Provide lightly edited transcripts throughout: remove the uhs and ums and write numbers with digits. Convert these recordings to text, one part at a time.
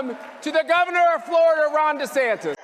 welcome to the governor of Florida, Ron DeSantis.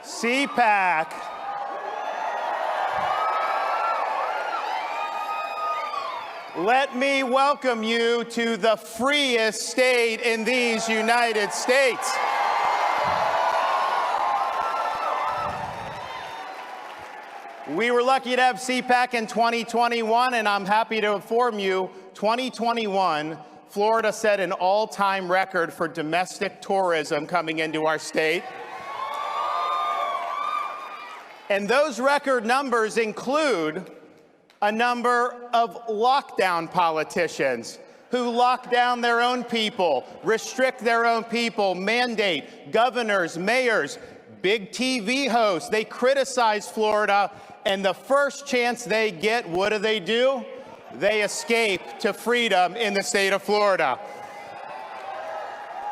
Cpac. Let me welcome you to the freest state in these United States. We were lucky to have Cpac in 2021, and I'm happy to inform you, 2021, Florida set an all-time record for domestic tourism coming into our state. And those record numbers include a number of lockdown politicians who lock down their own people, restrict their own people, mandate governors, mayors, big TV hosts. They criticize Florida, and the first chance they get, what do? They escape to freedom in the state of Florida.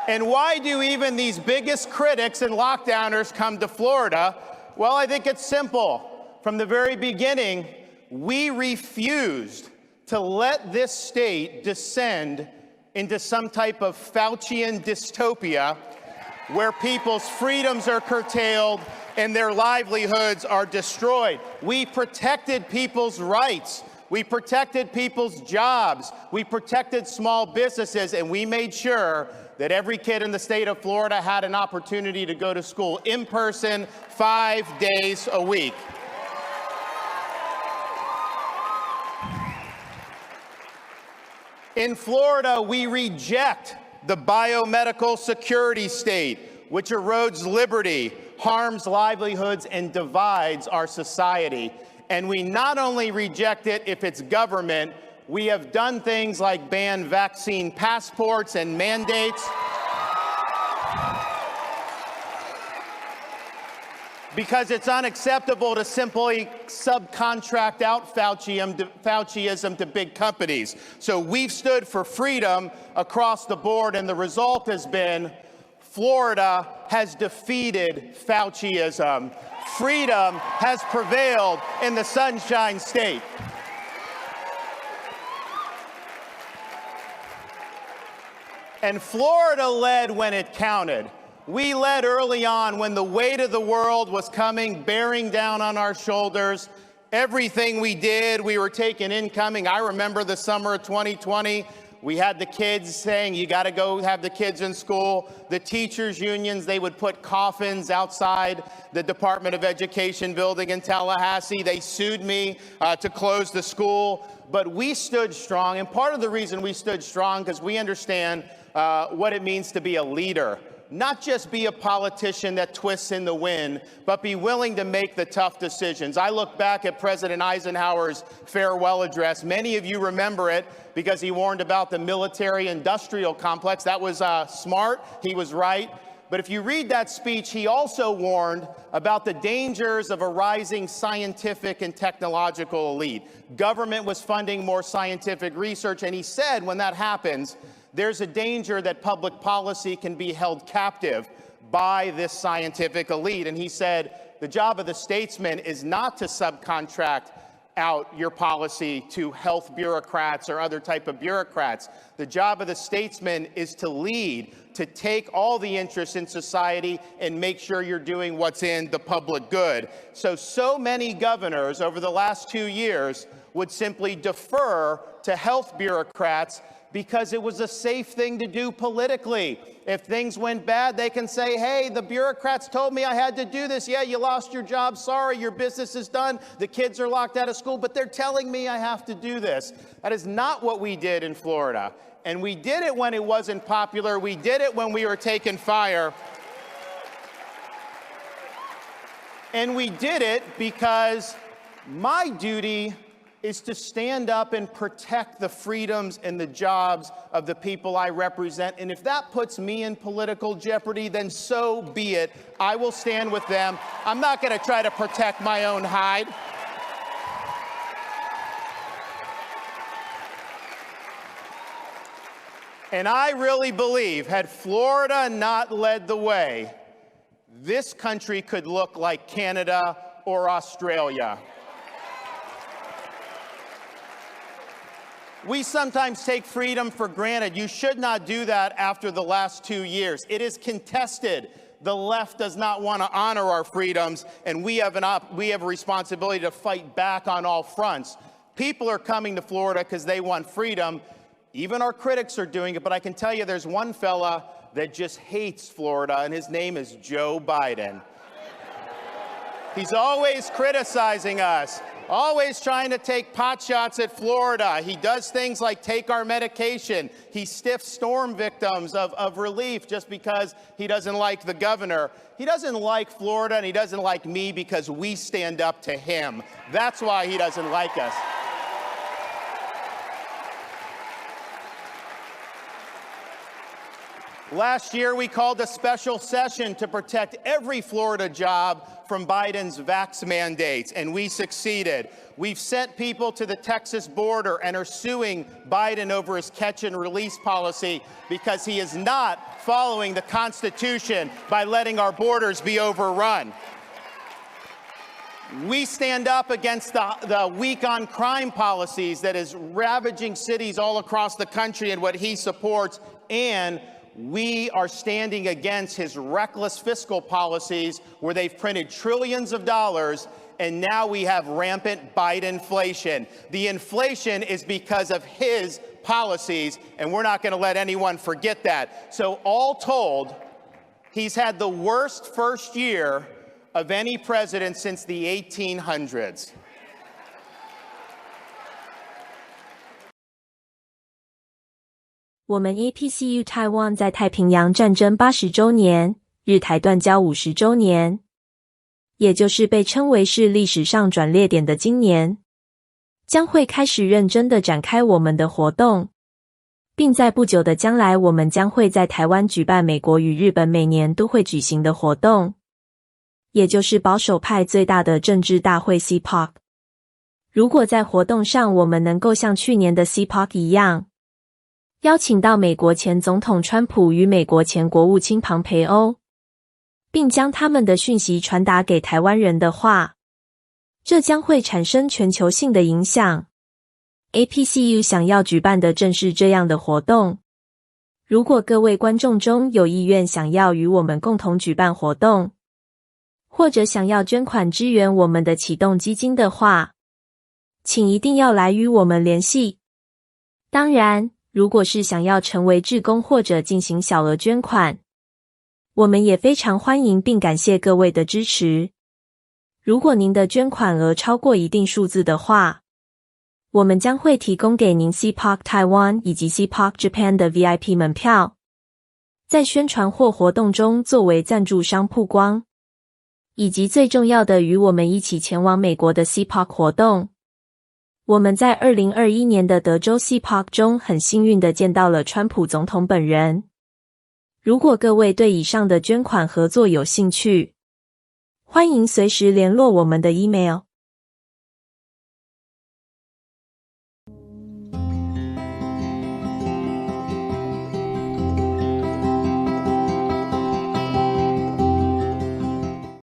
And why do even these biggest critics and lockdowners come to Florida? Well, I think it's simple. From the very beginning, we refused to let this state descend into some type of Faucian dystopia where people's freedoms are curtailed and their livelihoods are destroyed. We protected people's rights. We protected people's jobs. We protected small businesses, and we made sure that every kid in the state of Florida had an opportunity to go to school in person 5 days a week. In Florida, we reject the biomedical security state, which erodes liberty, harms livelihoods, and divides our society. And we not only reject it if it's government, we have done things like ban vaccine passports and mandates. Because it's unacceptable to simply subcontract out Fauciism to big companies. So we've stood for freedom across the board, and the result has been Florida has defeated Fauciism. Freedom has prevailed in the Sunshine State. And Florida led when it counted. We led early on when the weight of the world was coming, bearing down on our shoulders. Everything we did, we were taking incoming. I remember the summer of 2020. We had the kids saying, you got to go have the kids in school. The teachers' unions, they would put coffins outside the Department of Education building in Tallahassee. They sued me to close the school. But we stood strong. And part of the reason we stood strong, because we understand what it means to be a leader. Not just be a politician that twists in the wind, but be willing to make the tough decisions. I look back at President Eisenhower's farewell address. Many of you remember it because he warned about the military-industrial complex. That was smart. He was right. But if you read that speech, he also warned about the dangers of a rising scientific and technological elite. Government was funding more scientific research, and he said when that happens, there's a danger that public policy can be held captive by this scientific elite. And he said, the job of the statesman is not to subcontract out your policy to health bureaucrats or other type of bureaucrats. The job of the statesman is to lead, to take all the interests in society and make sure you're doing what's in the public good. So many governors over the last 2 years would simply defer to health bureaucrats because it was a safe thing to do politically. If things went bad, they can say, hey, the bureaucrats told me I had to do this. Yeah, you lost your job. Sorry, your business is done. The kids are locked out of school, but they're telling me I have to do this. That is not what we did in Florida. And we did it when it wasn't popular. We did it when we were taking fire. And we did it because my duty is to stand up and protect the freedoms and the jobs of the people I represent. And if that puts me in political jeopardy, then so be it. I will stand with them. I'm not going to try to protect my own hide. And I really believe, had Florida not led the way, this country could look like Canada or Australia. We sometimes take freedom for granted. You should not do that after the last 2 years. It is contested. The left does not want to honor our freedoms, and we have a responsibility to fight back on all fronts. People are coming to Florida because they want freedom. Even our critics are doing it, but I can tell you there's one fella that just hates Florida, and his name is Joe Biden. He's always criticizing us, always trying to take pot shots at Florida. He does things like take our medication. He stiffs storm victims of relief just because he doesn't like the governor. He doesn't like Florida, and he doesn't like me because we stand up to him. That's why he doesn't like us. Last year, we called a special session to protect every Florida job from Biden's vax mandates, and we succeeded. We've sent people to the Texas border and are suing Biden over his catch and release policy because he is not following the Constitution by letting our borders be overrun. We stand up against the weak on crime policies that is ravaging cities all across the country and what he supports, and we are standing against his reckless fiscal policies where they've printed trillions of dollars, and now we have rampant Biden-inflation. The inflation is because of his policies, and we're not going to let anyone forget that. So all told, he's had the worst first year of any president since the 1800s. 我们 apcutaiwan 在太平洋战争80周年，日台断交50周年，也就是被称为是历史上转捩点的今年，将会开始认真地展开我们的活动，并在不久的将来，我们将会在台湾举办美国与日本每年都会举行的活动，也就是保守派最大的政治大会 Cpac。如果在活动上我们能够像去年的 Cpac 一样，邀请到美国前总统川普与美国前国务卿庞培欧，并将他们的讯息传达给台湾人的话，这将会产生全球性的影响。APCU 想要举办的正是这样的活动。如果各位观众中有意愿想要与我们共同举办活动，或者想要捐款支援我们的启动基金的话，请一定要来与我们联系。当然，如果是想要成为志工或者进行小额捐款，我们也非常欢迎并感谢各位的支持。如果您的捐款额超过一定数字的话，我们将会提供给您 Cpac Taiwan 以及 Cpac Japan 的 VIP 门票，在宣传或活动中作为赞助商曝光，以及最重要的与我们一起前往美国的 Cpac 活动。我们在2021年的德州 Cpac 中很幸运地见到了川普总统本人。如果各位对以上的捐款合作有兴趣，欢迎随时联络我们的 email。